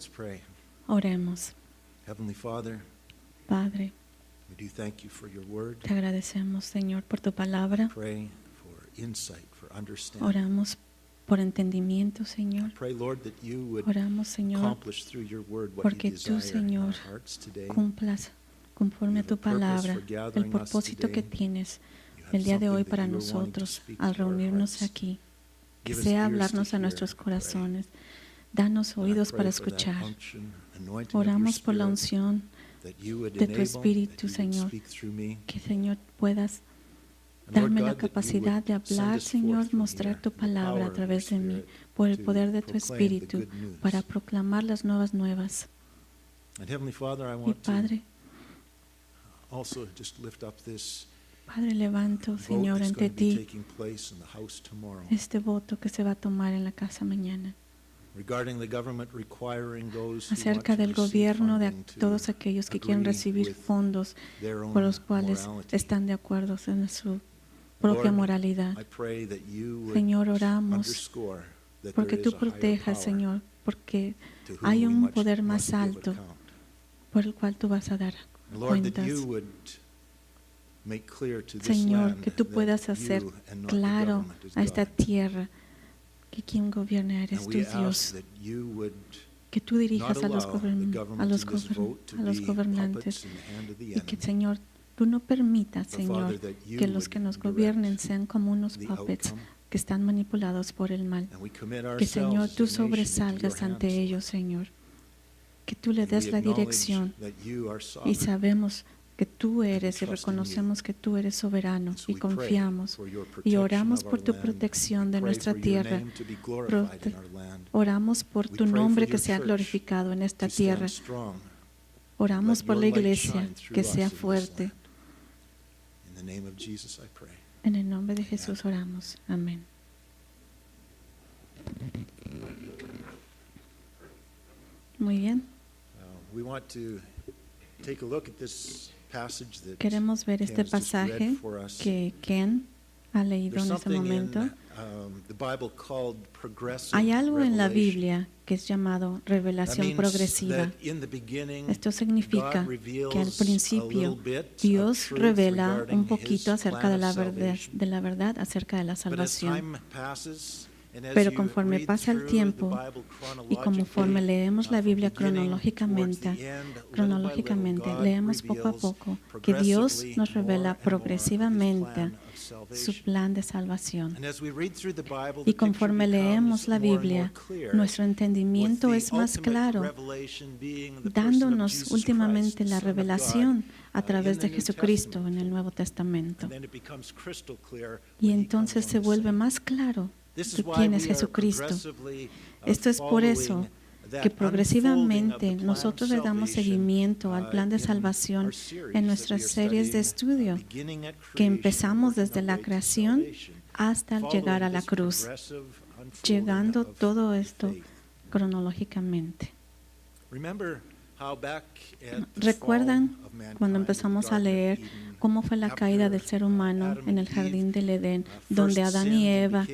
Let's pray. Oremos. Heavenly Father, Padre, we do thank you for your word. te agradecemos, Señor, por tu palabra. Pray for insight, for understanding. Oramos por entendimiento, Señor. Pray, Lord, that you would Oramos, Señor, accomplish through your word what porque you tú, desire in Señor, our hearts today. cumplas conforme a tu palabra el propósito que tienes el día de hoy para nosotros al reunirnos aquí. Que sea hablarnos a nuestros corazones. Danos oídos para escuchar. Oramos por la unción de tu Espíritu, Señor. Que, Señor, puedas darme la capacidad de hablar, Señor, mostrar tu palabra a través de mí, por el poder de tu Espíritu, para proclamar las nuevas nuevas. Y Padre, Padre, levanto, Señor, ante ti este voto que se va a tomar en la casa mañana acerca del gobierno de todos aquellos que quieren recibir fondos por los cuales están de acuerdo en su propia moralidad. Señor, oramos porque tú protejas, Señor, porque hay un poder más alto por el cual tú vas a dar cuentas. Señor, que tú puedas hacer claro a esta tierra que quien gobierna eres tú, Dios. Que tú dirijas a los gobernantes y que, Señor, tú no permitas, Señor, que los que nos gobiernen sean como unos puppets que están manipulados por el mal. Que, Señor, tú sobresalgas ante ellos, Señor. Que tú le des la dirección y sabemos que tú eres y reconocemos que tú eres soberano y confiamos y oramos por tu protección de nuestra tierra. Oramos por tu nombre que sea glorificado en esta tierra. Oramos por la iglesia que sea fuerte. En el nombre de Jesús oramos. Amén. Muy bien. Queremos ver este pasaje que Ken ha leído en este momento. Hay algo en la Biblia que es llamado revelación progresiva. Esto significa que al principio Dios revela un poquito acerca de la verdad acerca de la salvación. Pero conforme pasa el tiempo y conforme leemos la Biblia cronológicamente, leemos poco a poco que Dios nos revela progresivamente su plan de salvación. Y conforme leemos la Biblia, nuestro entendimiento es más claro, dándonos últimamente la revelación a través de Jesucristo en el Nuevo Testamento. Y entonces se vuelve más claro quién es Jesucristo. Esto es por eso que progresivamente nosotros le damos seguimiento al plan de salvación en nuestras series de estudio, que empezamos desde la creación hasta llegar a la cruz, llegando todo esto cronológicamente. ¿Recuerdan cuando empezamos a leer cómo fue la caída del ser humano en el jardín del Edén, donde Adán y Eva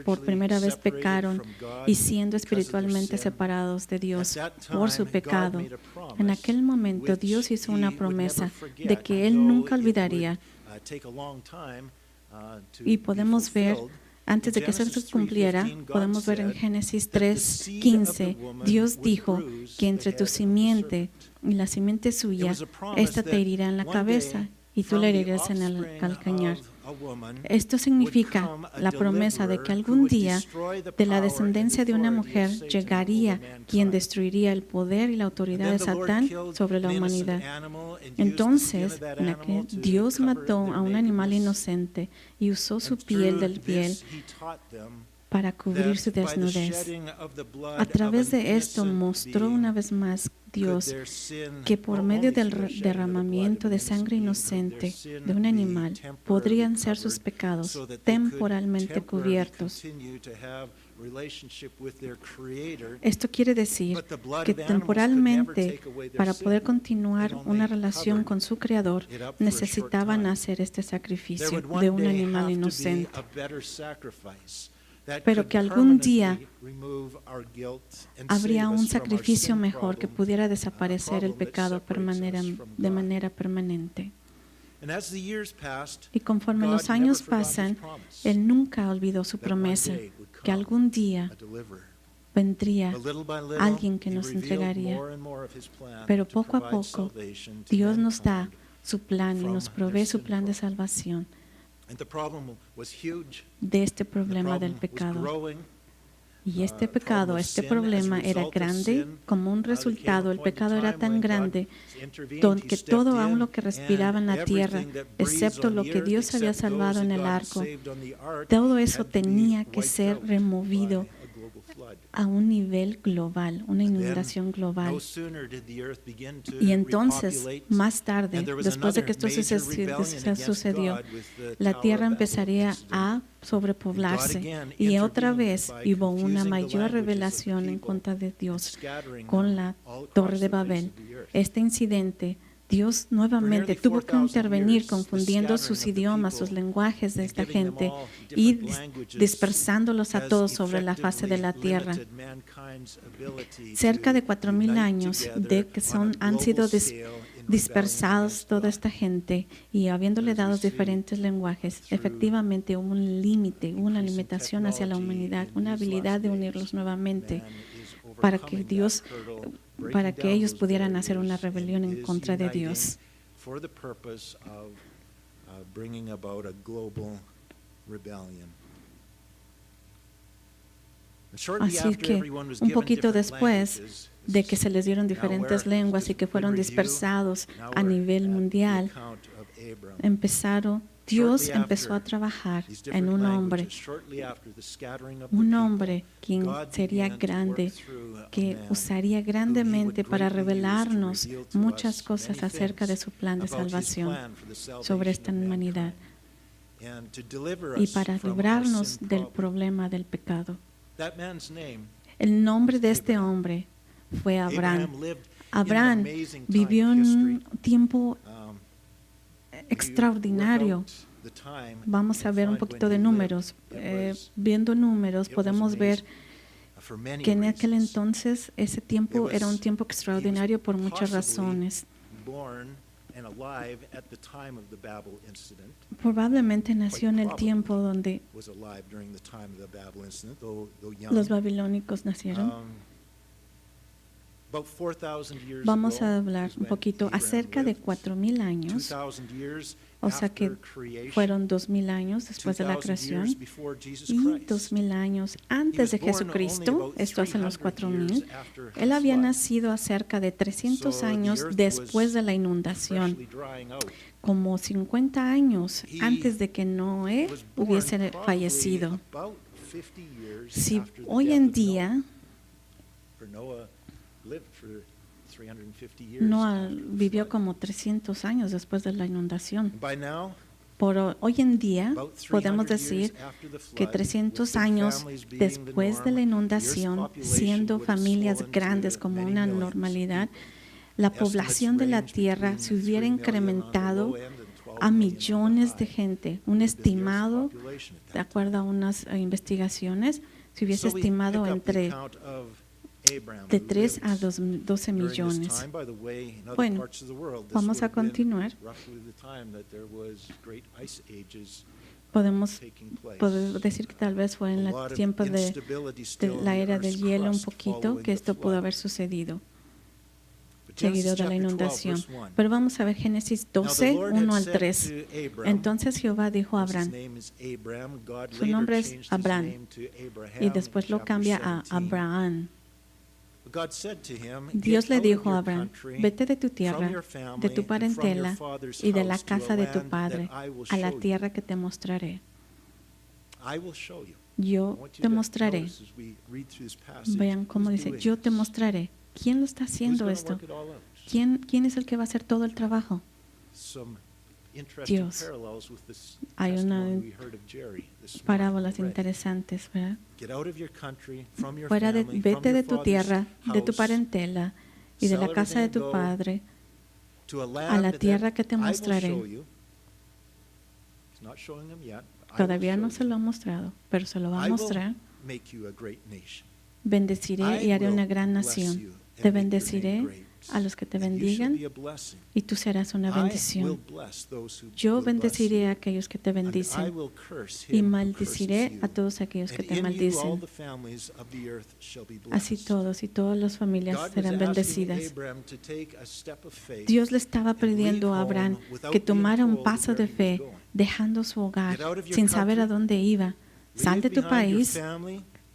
por primera vez pecaron y siendo espiritualmente separados de Dios por su pecado? En aquel momento Dios hizo una promesa de que Él nunca olvidaría. Y podemos ver, antes de que eso se cumpliera, podemos ver en Génesis 3:15, Dios dijo que entre tu simiente y la simiente suya, esta te herirá en la cabeza y tú le herirás en el calcañar. Esto significa la promesa de que algún día de la descendencia de una mujer llegaría quien destruiría el poder y la autoridad de Satán sobre la humanidad. Entonces, Dios mató a un animal inocente y usó su piel del piel para cubrir su desnudez. A través de esto mostró una vez más Dios que por medio del derramamiento de sangre inocente de un animal podrían ser sus pecados temporalmente cubiertos. Esto quiere decir que temporalmente, para poder continuar una relación con su Creador, necesitaban hacer este sacrificio de un animal inocente. pero que algún día habría un sacrificio mejor que pudiera desaparecer el pecado de manera permanente. Y conforme los años pasan, Él nunca olvidó su promesa, que algún día vendría alguien que nos entregaría. Pero poco a poco, Dios nos da su plan y nos provee su plan de salvación de este problema del pecado. Y este pecado, este problema era grande. Como un resultado, el pecado era tan grande que todo, aun lo que respiraba en la tierra, excepto lo que Dios había salvado en el arco, todo eso tenía que ser removido a un nivel global, una inundación global. Y entonces, más tarde, después de que esto sucedió, la tierra empezaría a sobrepoblarse. Y otra vez hubo una mayor revelación en contra de Dios con la Torre de Babel. Este incidente, Dios nuevamente tuvo que intervenir confundiendo sus idiomas, sus lenguajes de esta gente y dispersándolos a todos sobre la faz de la tierra. Cerca de 4,000 años de que han sido dispersados toda esta gente y habiéndole dado diferentes lenguajes, efectivamente hubo un límite, una limitación hacia la humanidad, una habilidad de unirlos nuevamente para que ellos pudieran hacer una rebelión en contra de Dios. Así que un poquito después de que se les dieron diferentes lenguas y que fueron dispersados a nivel mundial, Dios empezó a trabajar en un hombre quien sería grande, que usaría grandemente para revelarnos muchas cosas acerca de su plan de salvación sobre esta humanidad y para librarnos del problema del pecado. El nombre de este hombre fue Abraham. Abraham vivió en un tiempo extraordinario. Vamos a ver un poquito de números. Viendo números podemos ver que en aquel entonces ese tiempo era un tiempo extraordinario por muchas razones. Probablemente nació en el tiempo donde los babilónicos nacieron. Vamos a hablar un poquito acerca de 4,000 años, o sea que fueron 2,000 años después de la creación y 2,000 años antes de Jesucristo, esto es en los 4,000. Él había nacido acerca de 300 años después de la inundación, como 50 años antes de que Noé hubiese fallecido. Si hoy en día Noah vivió como 300 años después de la inundación. Por hoy en día podemos decir que 300 años después de la inundación, siendo familias grandes como una normalidad, la población de la tierra se hubiera incrementado a millones de gente. Un estimado, de acuerdo a unas investigaciones, se hubiese estimado de 3 a 12 millones. Bueno, vamos a continuar. Podemos decir que tal vez fue en el tiempo de la era del hielo un poquito que esto pudo haber sucedido, seguido de la inundación. Pero vamos a ver Génesis 12, 1 al 3. Entonces Jehová dijo a Abraham, su nombre es Abraham, y después lo cambia a Abraham. Dios le dijo a Abraham, vete de tu tierra, de tu parentela y de la casa de tu padre, a la tierra que te mostraré. Yo te mostraré. Vean cómo dice, yo te mostraré. ¿Quién lo está haciendo esto? ¿Quién es el que va a hacer todo el trabajo? Dios. Hay unas parábolas interesantes, ¿verdad? Vete de tu tierra, de tu parentela y de la casa de tu padre a la tierra que te mostraré. Todavía no se lo ha mostrado, pero se lo va a mostrar. Bendeciré y haré una gran nación. Te bendeciré a los que te bendigan y tú serás una bendición. Yo bendeciré a aquellos que te bendicen y maldeciré a todos aquellos que te maldicen. Así todos y todas las familias serán bendecidas. Dios le estaba pidiendo a Abraham que tomara un paso de fe, dejando su hogar, sin saber a dónde iba. Sal de tu país,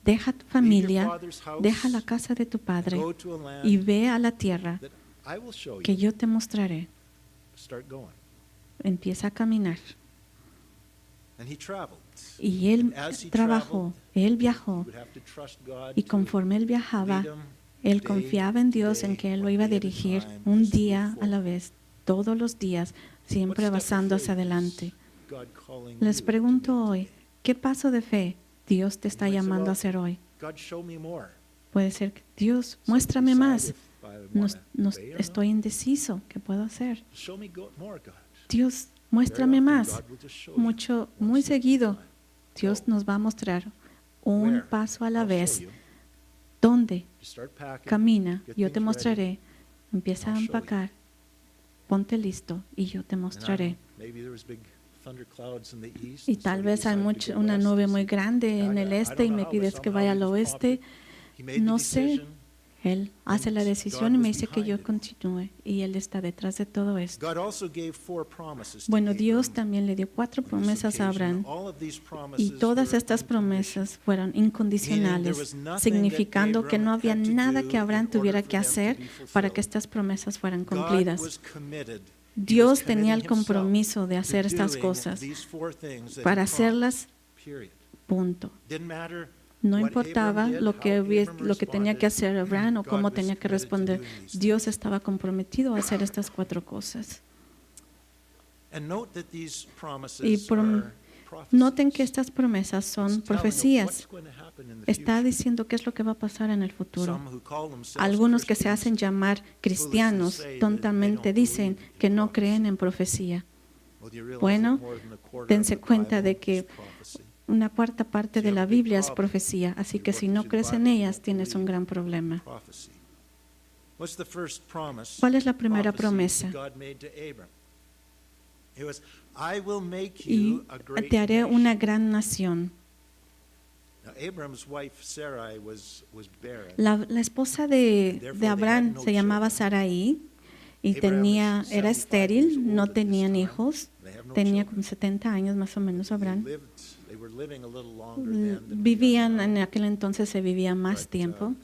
deja tu familia, deja la casa de tu padre y ve a la tierra que yo te mostraré. Empieza a caminar. Y él trabajó, él viajó, y conforme él viajaba, él confiaba en Dios, en que él lo iba a dirigir un día a la vez, todos los días, siempre avanzando hacia adelante. Les pregunto hoy, ¿qué paso de fe Dios te está llamando a hacer hoy? Puede ser que Dios, muéstrame más. Estoy indeciso. ¿Qué puedo hacer? Dios, muéstrame más. Muy seguido, Dios nos va a mostrar un paso a la vez. ¿Dónde? Camina, yo te mostraré. Empieza a empacar. Ponte listo y yo te mostraré. Y tal vez hay una nube muy grande en el este y me pides que vaya al oeste. No sé. Él hace la decisión y me dice que yo continúe. Y Él está detrás de todo esto. Bueno, Dios también le dio 4 promesas a Abraham. Y todas estas promesas fueron incondicionales, significando que no había nada que Abraham tuviera que hacer para que estas promesas fueran cumplidas. Dios tenía el compromiso de hacer estas cosas, para hacerlas, punto. No importaba lo que tenía que hacer Abraham o cómo tenía que responder. Dios estaba comprometido a hacer estas 4 cosas. Y noten que estas promesas son profecías. Está diciendo qué es lo que va a pasar en el futuro. Algunos que se hacen llamar cristianos tontamente dicen que no creen en profecía. Bueno, dense cuenta de que una 4ª parte de la Biblia es profecía, así que si no crees en ellas, tienes un gran problema. ¿Cuál es la primera promesa? Y te haré una gran nación. La esposa de Abraham se llamaba Sarai y era estéril, no tenían hijos, tenía como 70 años más o menos Abraham. Vivían, en aquel entonces se vivía más tiempo.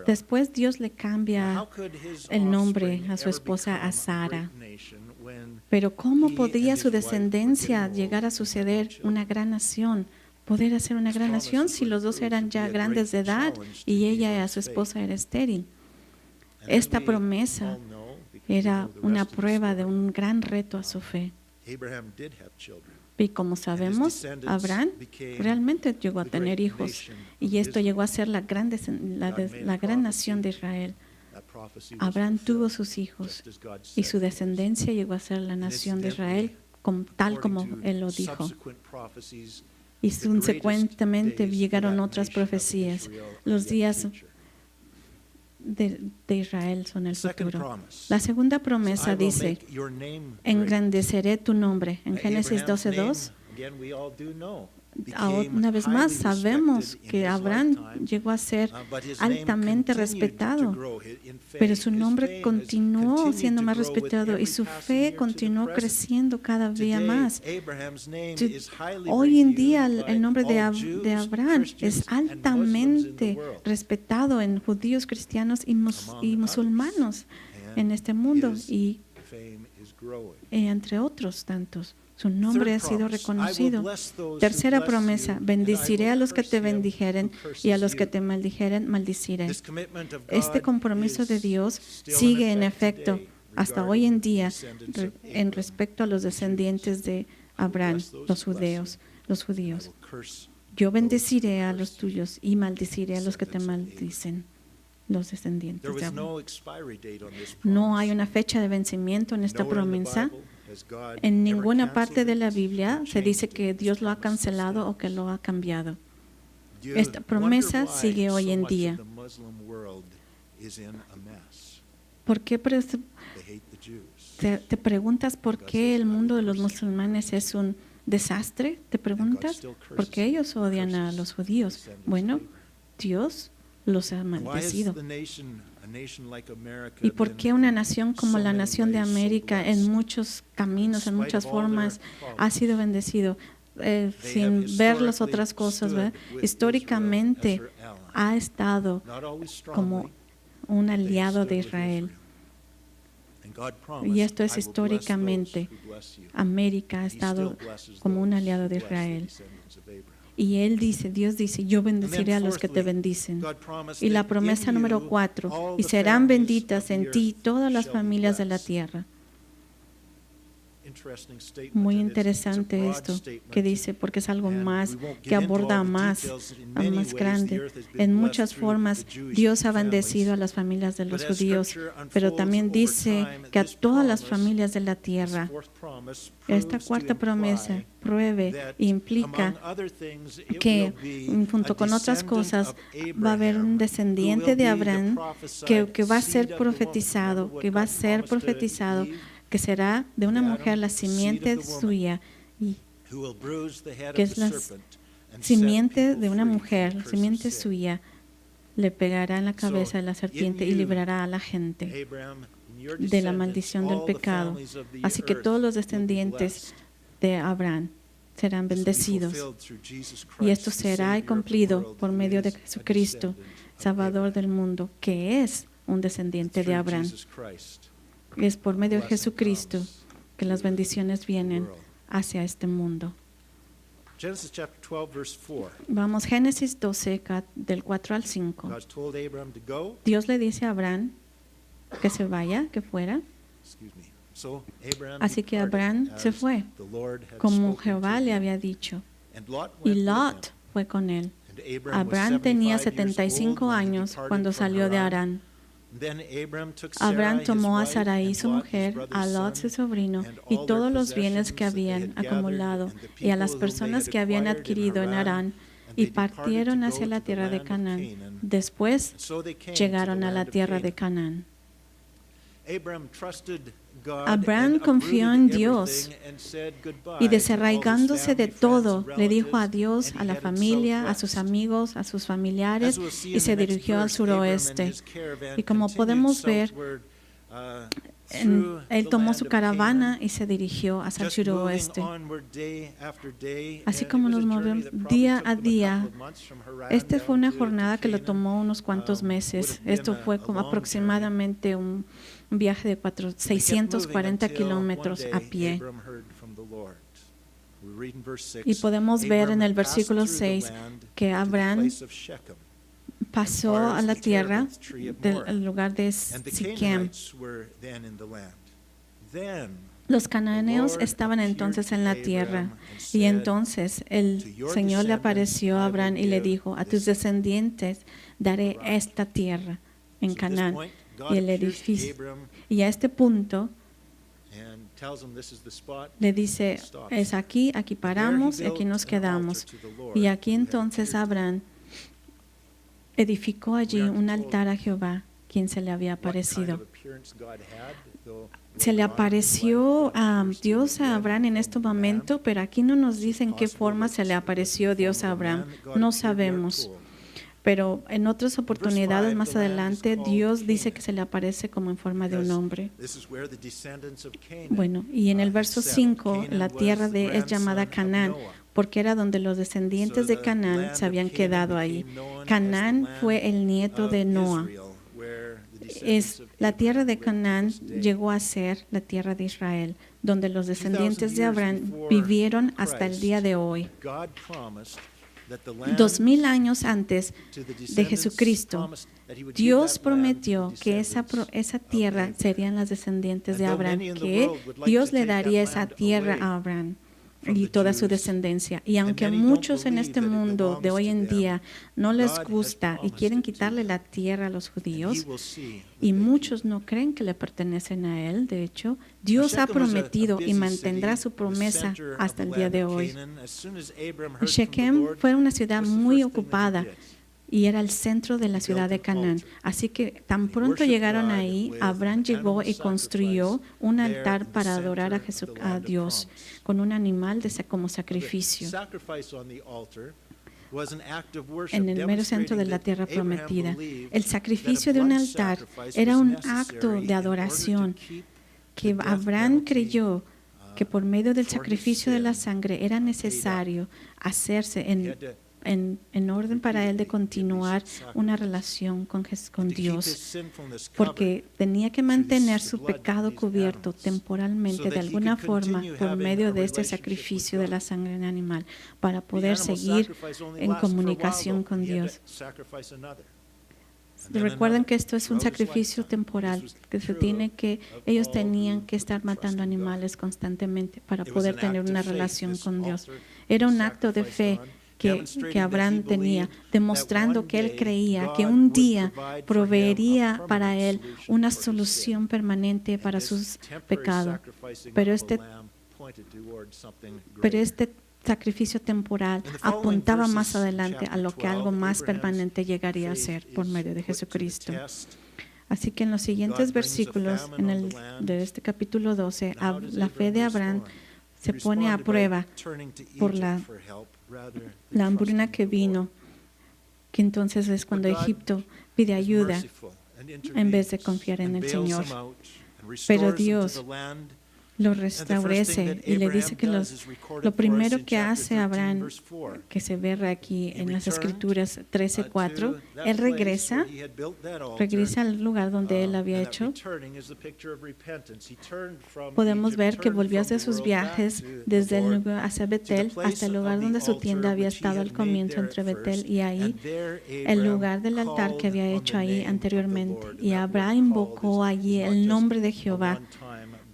Después Dios le cambia el nombre a su esposa a Sara. Pero ¿cómo podía su descendencia llegar a suceder una gran nación? Poder hacer una gran nación si los dos eran ya grandes de edad y ella, su esposa, era estéril. Esta promesa era una prueba de un gran reto a su fe. Y como sabemos, Abraham realmente llegó a tener hijos y esto llegó a ser la gran nación de Israel. Abraham tuvo sus hijos y su descendencia llegó a ser la nación de Israel tal como él lo dijo. Y subsecuentemente llegaron otras profecías. Los días de Israel son el futuro. La segunda promesa dice, engrandeceré tu nombre. En Génesis 12:2. Una vez más, sabemos que Abraham llegó a ser altamente respetado, pero su nombre continuó siendo más respetado y su fe continuó creciendo cada día más. Hoy en día el nombre de Abraham es altamente respetado en judíos, cristianos y musulmanes en este mundo y entre otros tantos. Su nombre ha sido reconocido. Tercera promesa, bendeciré a los que te bendijeren y a los que te maldijeren, maldiciré. Este compromiso de Dios sigue en efecto hasta hoy en día en respecto a los descendientes de Abraham, los judíos. Yo bendeciré a los tuyos y maldiciré a los que te maldicen, los descendientes de Abraham. No hay una fecha de vencimiento en esta promesa. En ninguna parte de la Biblia se dice que Dios lo ha cancelado o que lo ha cambiado. Esta promesa sigue hoy en día. ¿Por qué te preguntas por qué el mundo de los musulmanes es un desastre? ¿Te preguntas? Porque ellos odian a los judíos. Bueno, Dios los ha maldecido. ¿Y por qué una nación como la nación de América en muchos caminos, en muchas formas, ha sido bendecido? Sin ver las otras cosas, ¿verdad? Históricamente ha estado como un aliado de Israel. Y esto es históricamente. América ha estado como un aliado de Israel. Y Dios dice, yo bendeciré a los que te bendicen. Y la promesa número 4, y serán benditas en ti todas las familias de la tierra. Muy interesante esto que dice, porque es algo más que aborda más grande. En muchas formas, Dios ha bendecido a las familias de los judíos, pero también dice que a todas las familias de la tierra. Esta cuarta promesa pruebe e implica que, junto con otras cosas, va a haber un descendiente de Abraham que va a ser profetizado, que será de una mujer la simiente suya, que es la simiente de una mujer, la simiente suya, le pegará en la cabeza de la serpiente y librará a la gente de la maldición del pecado. Así que todos los descendientes de Abraham serán bendecidos. Y esto será cumplido por medio de Jesucristo, Salvador del mundo, que es un descendiente de Abraham. Es por medio de Jesucristo que las bendiciones vienen hacia este mundo. Vamos, Génesis 12, del 4 al 5. Dios le dice a Abraham que se vaya, que fuera. Así que Abraham se fue, como Jehová le había dicho. Y Lot fue con él. Abraham tenía 75 años cuando salió de Harán. Abraham tomó a Sarai su mujer, a Lot su sobrino, y todos los bienes que habían acumulado, y a las personas que habían adquirido en Harán, y partieron hacia la tierra de Canaán. Después llegaron a la tierra de Canaán. Abraham confió en Dios y, desarraigándose de todo, le dijo adiós a la familia, a sus amigos, a sus familiares, y se dirigió al suroeste. Y como podemos ver, él tomó su caravana y se dirigió hacia el suroeste. Así como nos movemos día a día, esta fue una jornada que lo tomó unos cuantos meses. Esto fue como aproximadamente un viaje de 640 kilómetros a pie. Y podemos ver en el versículo 6 que Abraham pasó a la tierra del lugar de Siquem. Los cananeos estaban entonces en la tierra, y entonces el Señor le apareció a Abraham y le dijo, a tus descendientes daré esta tierra en Canaán y el edificio. Y a este punto le dice, es aquí, aquí paramos, aquí nos quedamos. Y aquí entonces Abraham edificó allí un altar a Jehová, quien se le había aparecido. Se le apareció a Dios a Abraham en este momento, pero aquí no nos dice en qué forma se le apareció Dios a Abraham. No sabemos. Pero en otras oportunidades más adelante, Dios dice que se le aparece como en forma de un hombre. Bueno, y en el verso 5, la tierra es llamada Canaán, porque era donde los descendientes de Canaán se habían quedado ahí. Canaán fue el nieto de Noa. La tierra de Canaán llegó a ser la tierra de Israel, donde los descendientes de Abraham vivieron hasta el día de hoy. 2000 años antes de Jesucristo, Dios prometió que esa tierra serían las descendientes de Abraham, que Dios le daría esa tierra a Abraham y toda su descendencia. Y aunque muchos en este mundo de hoy en día no les gusta y quieren quitarle la tierra a los judíos, y muchos no creen que le pertenecen a él, de hecho, Dios ha prometido y mantendrá su promesa hasta el día de hoy. Shechem fue una ciudad muy ocupada y era el centro de la ciudad de Canaán. Así que tan pronto llegaron ahí, Abraham llegó y construyó un altar para adorar a Dios con un animal como sacrificio en el mero centro de la tierra prometida. El sacrificio de un altar era un acto de adoración que Abraham creyó que por medio del sacrificio de la sangre era necesario hacerse en orden para él de continuar una relación con Dios, porque tenía que mantener su pecado cubierto temporalmente de alguna forma por medio de este sacrificio de la sangre en animal, para poder seguir en comunicación con Dios. Recuerden que esto es un sacrificio temporal, que ellos tenían que estar matando animales constantemente para poder tener una relación con Dios. Era un acto de fe que Abraham tenía, demostrando que él creía que un día proveería para él una solución permanente para sus pecados. Pero este sacrificio temporal apuntaba más adelante a lo que algo más permanente llegaría a ser por medio de Jesucristo. Así que en los siguientes versículos de este capítulo 12, la fe de Abraham se pone a prueba por la hambruna que vino, que entonces es cuando Egipto pide ayuda en vez de confiar en el Señor. Pero Dios lo restablece y le dice que lo primero que hace Abraham, que se ve aquí en las Escrituras 13:4, él regresa al lugar donde él había hecho. Podemos ver que volvió a hacer sus viajes desde el lugar hacia Betel hasta el lugar donde su tienda había estado al comienzo entre Betel y ahí, el lugar del altar que había hecho ahí anteriormente. Y Abraham invocó allí el nombre de Jehová.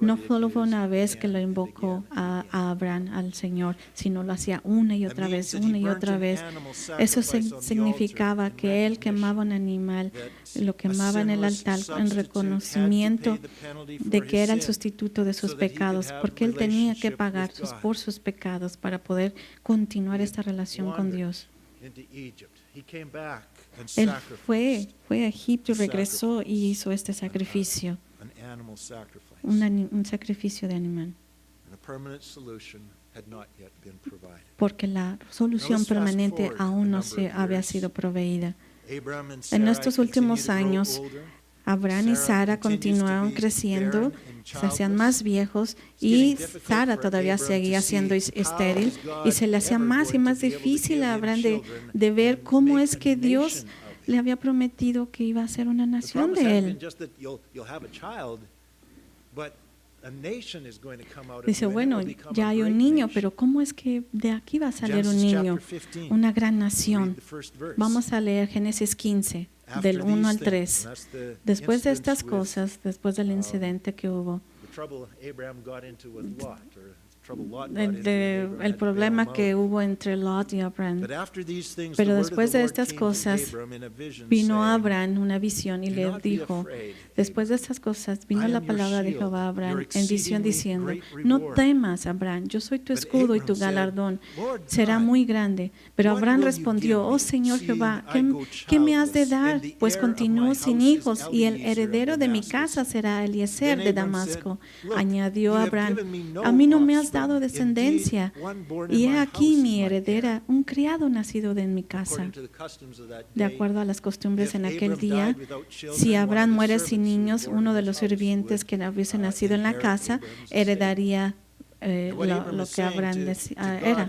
No solo fue una vez que lo invocó a Abraham, al Señor, sino lo hacía una y otra vez, una y otra vez. Eso significaba que él quemaba un animal, lo quemaba en el altar en reconocimiento de que era el sustituto de sus pecados, porque él tenía que pagar por sus pecados para poder continuar esta relación con Dios. Él fue a Egipto y regresó y hizo este sacrificio. Un sacrificio de animal, porque la solución permanente aún no se había sido proveída. En estos últimos años, Abraham y Sara continuaron creciendo, se hacían más viejos y Sara todavía seguía siendo estéril y se le hacía más y más difícil a Abraham de ver cómo es que Dios le había prometido que iba a ser una nación de él. Dice, bueno, ya hay un niño, pero ¿cómo es que de aquí va a salir un niño? Una gran nación. Vamos a leer Génesis 15, del 1 al 3. Después de estas cosas, después del incidente que hubo, el problema que hubo entre Lot y Abraham. Pero después de estas cosas vino a Abraham una visión y le dijo, después de estas cosas vino la palabra de Jehová a Abraham en visión diciendo, no temas, Abraham, yo soy tu escudo y tu galardón será muy grande. Pero Abraham respondió, oh Señor Jehová, ¿qué me has de dar? Pues continúo sin hijos y el heredero de mi casa será Eliezer de Damasco. Añadió Abraham, a mí no me has dado descendencia, y he aquí mi heredera, un criado nacido en mi casa. De acuerdo a las costumbres en aquel día, si Abraham muere sin niños, uno de los sirvientes que hubiese nacido en la casa heredaría lo que Abraham era.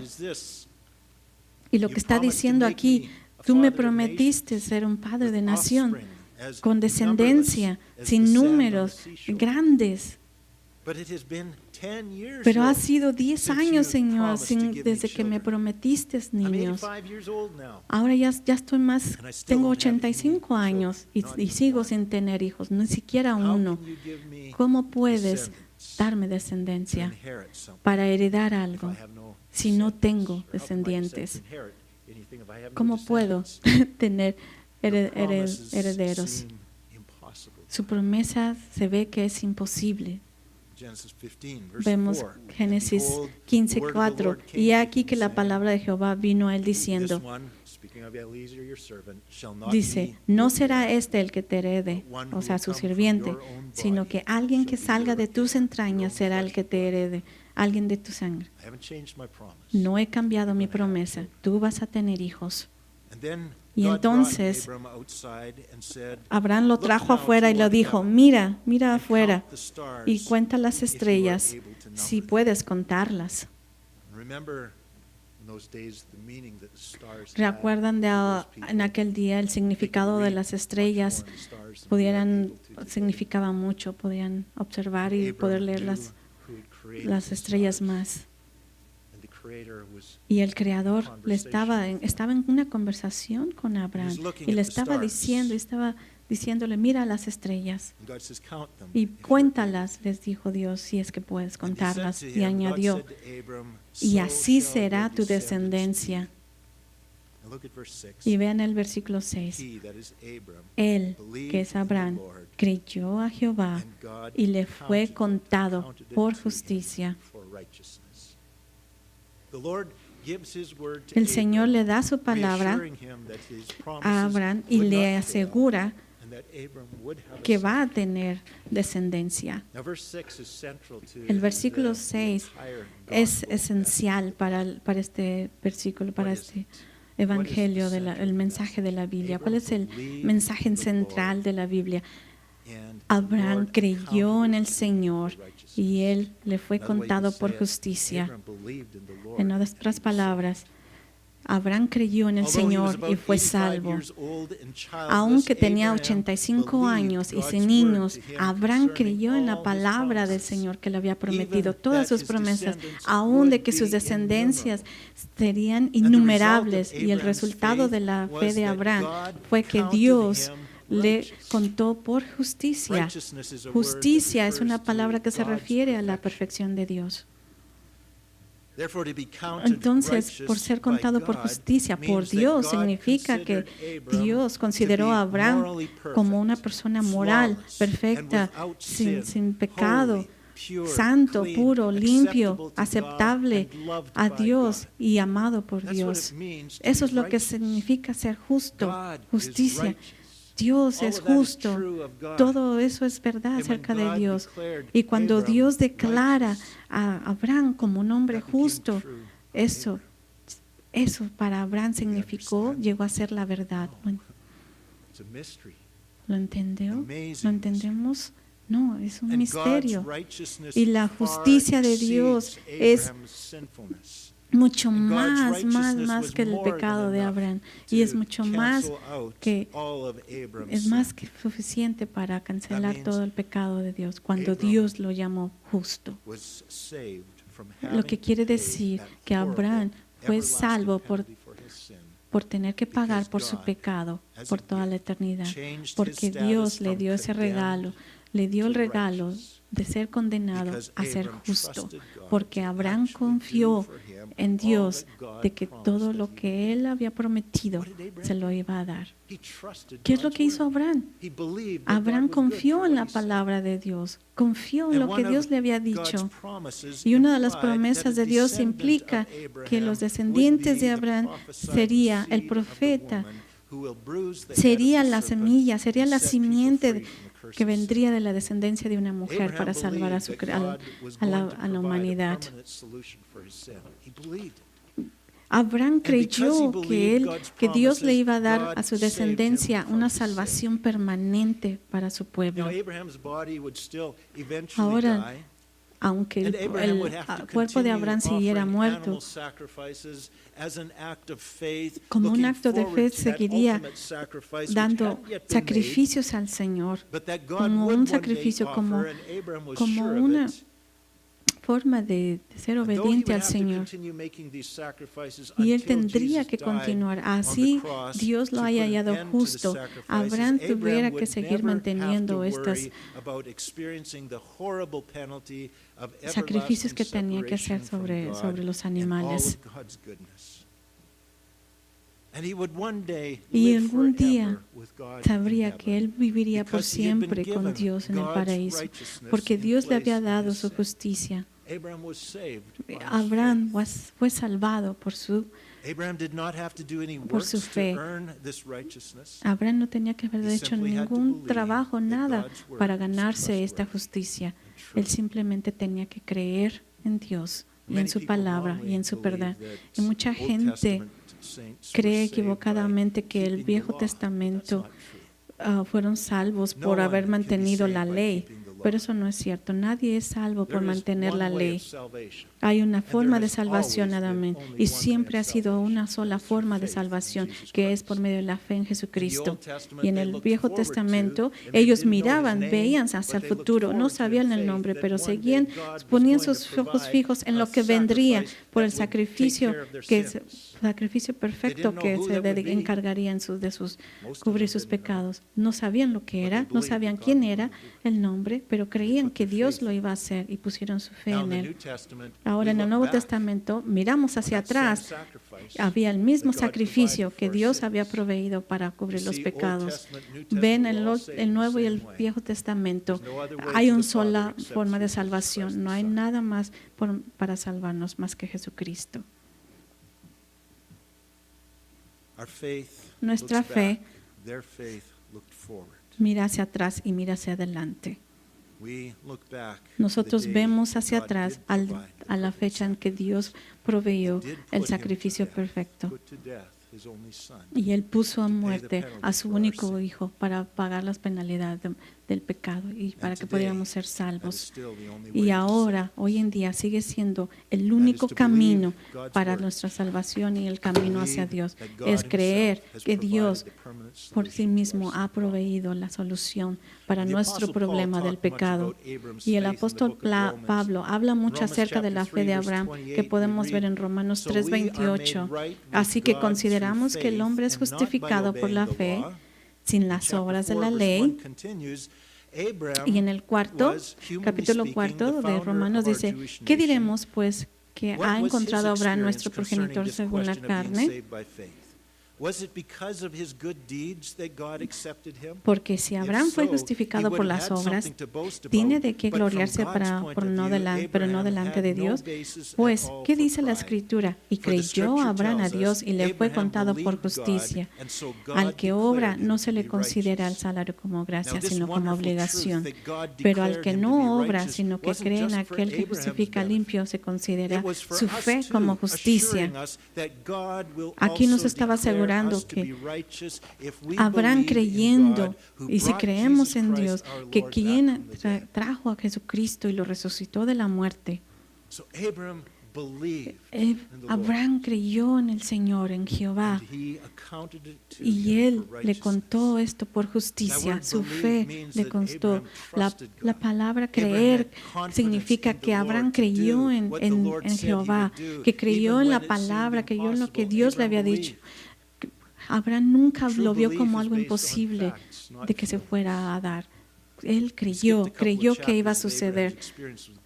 Y lo que está diciendo aquí, tú me prometiste ser un padre de nación, con descendencia, sin números, grandes. Pero ha sido 10 años, Señor, desde que me prometiste niños. Ahora ya estoy más, tengo 85 años y sigo sin tener hijos, ni siquiera uno. ¿Cómo puedes darme descendencia para heredar algo si no tengo descendientes? ¿Cómo puedo tener herederos? Su promesa se ve que es imposible. Vemos Génesis 15:4. Y aquí que la palabra de Jehová vino a él diciendo, dice, no será este el que te herede, o sea, su sirviente, sino que alguien que salga de tus entrañas será el que te herede, alguien de tu sangre. No he cambiado mi promesa, tú vas a tener hijos. Y entonces Abraham lo trajo afuera y le dijo, mira afuera y cuenta las estrellas, si puedes contarlas. ¿Recuerdan en aquel día el significado de las estrellas? Significaba mucho, podían observar y poder leer las estrellas más. Y el Creador estaba en una conversación con Abraham y le estaba diciéndole, mira las estrellas y cuéntalas, les dijo Dios, si es que puedes contarlas. Y añadió, y así será tu descendencia. Y vean el versículo 6. Él, que es Abraham, creyó a Jehová y le fue contado por justicia. El Señor le da su palabra a Abraham y le asegura que va a tener descendencia. El versículo 6 es esencial para este versículo, para este evangelio, el mensaje de la Biblia. ¿Cuál es el mensaje central de la Biblia? Abraham creyó en el Señor y él le fue contado por justicia. En otras palabras, Abraham creyó en el Señor y fue salvo. Aunque tenía 85 años y sin niños, Abraham creyó en la palabra del Señor que le había prometido, todas sus promesas, aun de que sus descendencias serían innumerables. Y el resultado de la fe de Abraham fue que Dios le contó por justicia. Justicia es una palabra que se refiere a la perfección de Dios. Entonces, por ser contado por justicia, por Dios, significa que Dios consideró a Abraham como una persona moral, perfecta, sin pecado, santo, puro, limpio, aceptable a Dios y amado por Dios. Eso es lo que significa ser justo, justicia. Dios es justo. Todo eso es verdad acerca de Dios. Y cuando Dios declara a Abraham como un hombre justo, eso para Abraham significó, llegó a ser la verdad. ¿Lo entendió? ¿Lo entendemos? No, es un misterio. Y la justicia de Dios es mucho más que el pecado de Abraham, y es mucho más que suficiente para cancelar todo el pecado de Dios cuando Dios lo llamó justo. Lo que quiere decir que Abraham fue salvo por tener que pagar por su pecado por toda la eternidad, porque Dios le dio ese regalo, le dio el regalo de ser condenado a ser justo, porque Abraham confió en Dios de que todo lo que él había prometido se lo iba a dar. ¿Qué es lo que hizo Abraham? Abraham confió en la palabra de Dios, confió en lo que Dios le había dicho. Y una de las promesas de Dios implica que los descendientes de Abraham sería el profeta, sería la semilla, sería la simiente que vendría de la descendencia de una mujer para salvar a la humanidad. Abraham creyó que Dios le iba a dar a su descendencia una salvación permanente para su pueblo. Ahora, aunque el cuerpo de Abraham siguiera muerto, como un acto de fe seguiría dando sacrificios al Señor, como un sacrificio, como una forma de ser obediente al Señor. Y él tendría que continuar. Así Dios lo haya hallado justo. Abraham tuviera que seguir manteniendo estos sacrificios que tenía que hacer sobre los animales. Y algún día sabría que él viviría por siempre con Dios en el paraíso, porque Dios le había dado su justicia. Abraham fue salvado por su fe. Abraham no tenía que haber hecho ningún trabajo, nada, para ganarse esta justicia. Él simplemente tenía que creer en Dios y en su palabra y en su verdad. Y mucha gente cree equivocadamente que el Viejo Testamento fueron salvos por haber mantenido la ley, pero eso no es cierto. Nadie es salvo por mantener la ley. Hay una forma de salvación nada más, y siempre ha sido una sola forma de salvación, que es por medio de la fe en Jesucristo. Y en el Viejo Testamento ellos miraban, veían hacia el futuro, no sabían el nombre, pero seguían, ponían sus ojos fijos en lo que vendría por el sacrificio perfecto que se encargaría de cubrir sus pecados. No sabían lo que era, no sabían quién era el nombre, pero creían que Dios lo iba a hacer y pusieron su fe en él. Ahora en el Nuevo Testamento miramos hacia atrás, había el mismo sacrificio que Dios había proveído para cubrir los pecados. Ven el Nuevo y el Viejo Testamento, hay una sola forma de salvación, no hay nada más para salvarnos más que Jesucristo. Nuestra fe mira hacia atrás y mira hacia adelante. Nosotros vemos hacia atrás a la fecha en que Dios proveyó el sacrificio perfecto. Y Él puso a muerte a su único Hijo para pagar las penalidades del pecado y para que pudiéramos ser salvos. Y ahora, hoy en día, sigue siendo el único camino para nuestra salvación y el camino hacia Dios. Es creer que Dios por sí mismo ha proveído la solución para nuestro problema del pecado. Y el apóstol Pablo habla mucho acerca de la fe de Abraham, que podemos ver en Romanos 3:28. Así que consideramos que el hombre es justificado por la fe sin las obras de la ley. Y en el capítulo 4 de Romanos dice, ¿qué diremos pues que ha encontrado Abraham nuestro progenitor según la carne? Porque si Abraham fue justificado por las obras, ¿tiene de qué gloriarse pero no delante de Dios? Pues, ¿qué dice la Escritura? Y creyó Abraham a Dios y le fue contado por justicia. Al que obra no se le considera el salario como gracia, sino como obligación. Pero al que no obra, sino que cree en aquel que justifica limpio, se considera su fe como justicia. Aquí nos estaba asegurando que Abraham creyendo, y si creemos en Dios, que quien trajo a Jesucristo y lo resucitó de la muerte, Abraham creyó en el Señor, en Jehová, y él le contó esto por justicia. Su fe le constó. La palabra creer significa que Abraham creyó en Jehová, que creyó en la palabra, creyó en lo que Dios le había dicho. Abraham nunca lo vio como algo imposible de que se fuera a dar. Él creyó que iba a suceder.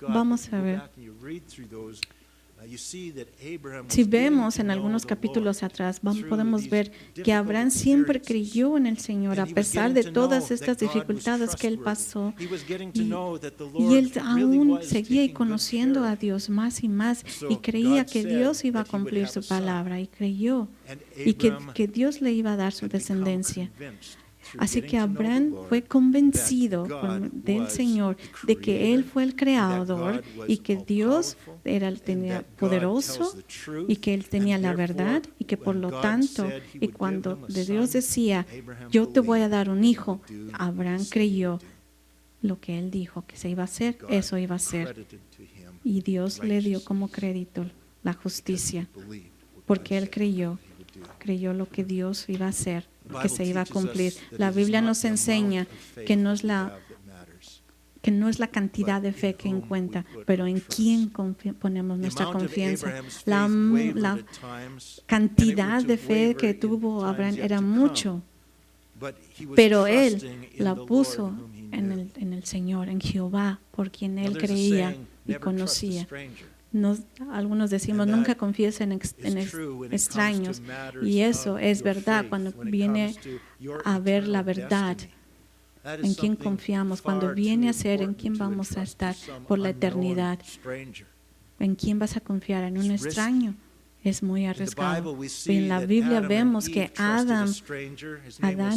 Vamos a ver. Si vemos en algunos capítulos atrás, podemos ver que Abraham siempre creyó en el Señor a pesar de todas estas dificultades que él pasó. Y él aún seguía conociendo a Dios más y más y creía que Dios iba a cumplir su palabra y creyó y que Dios le iba a dar su descendencia. Así que Abraham fue convencido del Señor de que Él fue el creador y que Dios tenía poderoso y que Él tenía la verdad y que por lo tanto, y cuando Dios decía, yo te voy a dar un hijo, Abraham creyó lo que Él dijo que se iba a hacer, eso iba a ser. Y Dios le dio como crédito la justicia, porque Él creyó lo que Dios iba a hacer, que se iba a cumplir. La Biblia nos enseña que no es la cantidad de fe que cuenta, pero en quién ponemos nuestra confianza. La cantidad de fe que tuvo Abraham era mucho, pero él la puso en el Señor, en Jehová, por quien él creía y conocía. Algunos decimos, nunca confíes en extraños. Y eso es verdad cuando viene a ver la verdad, en quién confiamos, cuando viene a ser en quién vamos a estar por la eternidad. ¿En quién vas a confiar? ¿En un extraño? Es muy arriesgado. Y en la Biblia vemos que Adán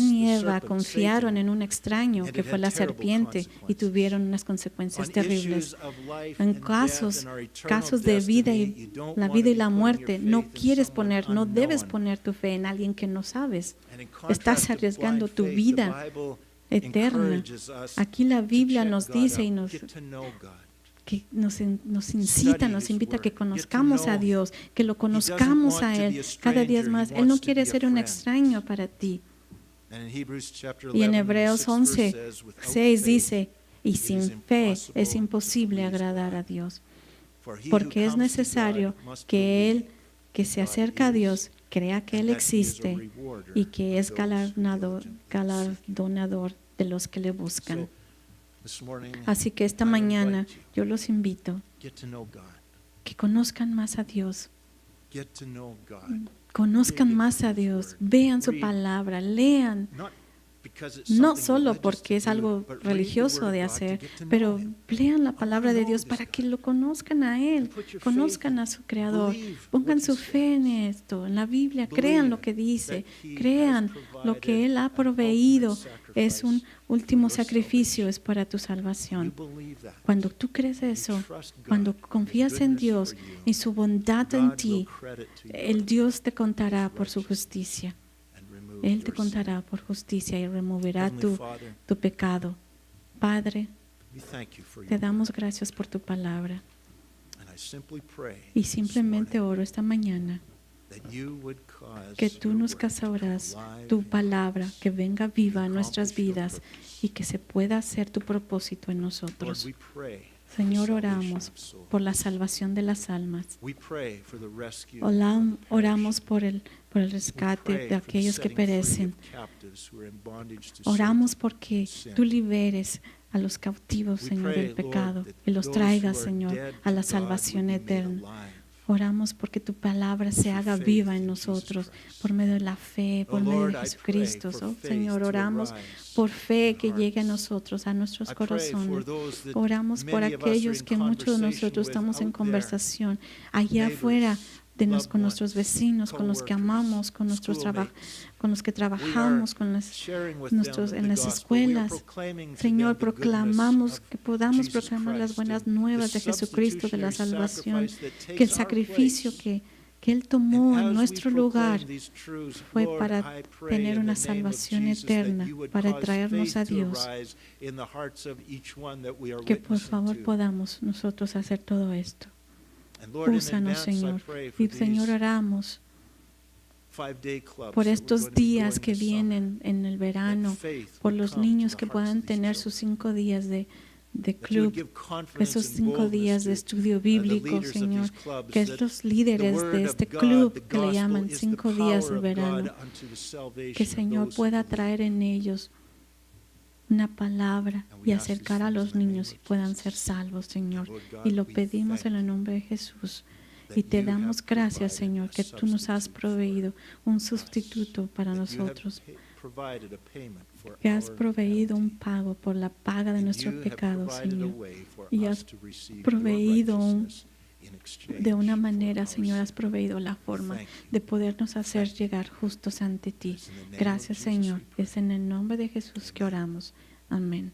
y Eva confiaron en un extraño que fue la serpiente y tuvieron unas consecuencias terribles. En casos de vida y la muerte, no debes poner tu fe en alguien que no sabes. Estás arriesgando tu vida eterna. Aquí la Biblia nos dice y nos invita a que conozcamos a Dios, que lo conozcamos a Él cada día más. Él no quiere ser un extraño para ti. Y en Hebreos 11:6 dice, y sin fe es imposible agradar a Dios, porque es necesario que el que se acerca a Dios crea que Él existe y que es galardonador de los que le buscan. Así que esta mañana yo los invito que conozcan más a Dios. Conozcan más a Dios, vean su palabra, lean. No solo porque es algo religioso de hacer, pero lean la palabra de Dios para que lo conozcan a Él, conozcan a su Creador, pongan su fe en esto, en la Biblia, crean lo que dice, crean lo que Él ha proveído. Es un último sacrificio, es para tu salvación. Cuando tú crees eso, cuando confías en Dios y su bondad en ti, el Dios te contará por su justicia. Él te contará por justicia y removerá tu pecado. Padre, te damos gracias por tu palabra. Y simplemente oro esta mañana que tú nos causarás tu palabra, que venga viva en nuestras vidas y que se pueda hacer tu propósito en nosotros. Señor, oramos por la salvación de las almas. Oramos por el rescate de aquellos que perecen. Oramos porque tú liberes a los cautivos, Señor, del pecado y los traigas, Señor, a la salvación eterna. Oramos porque tu palabra se haga viva en nosotros por medio de la fe, por medio de Jesucristo. Oh, Señor, oramos por fe que llegue a nosotros, a nuestros corazones. Oramos por aquellos que muchos de nosotros estamos en conversación allá afuera con nuestros vecinos, con los que amamos, con los que trabajamos, en las escuelas. Señor, proclamamos que podamos proclamar las buenas nuevas de Jesucristo, de la salvación, que el sacrificio que Él tomó en nuestro lugar fue para tener una salvación eterna, para traernos a Dios. Que por favor podamos nosotros hacer todo esto. Úsanos, Señor. Y Señor, oramos por estos días que vienen en el verano, por los niños que puedan tener sus 5 días de club, esos 5 días de estudio bíblico, Señor, que estos líderes de este club que le llaman 5 días de verano, que Señor pueda traer en ellos una palabra y acercar a los niños y puedan ser salvos, Señor. Y lo pedimos en el nombre de Jesús. Y te damos gracias, Señor, que tú nos has proveído un sustituto para nosotros, que has proveído un pago por la paga de nuestro pecado, Señor. Y has proveído de una manera, Señor, has proveído la forma de podernos hacer llegar justos ante ti. Gracias, Señor. Es en el nombre de Jesús que oramos. Amén.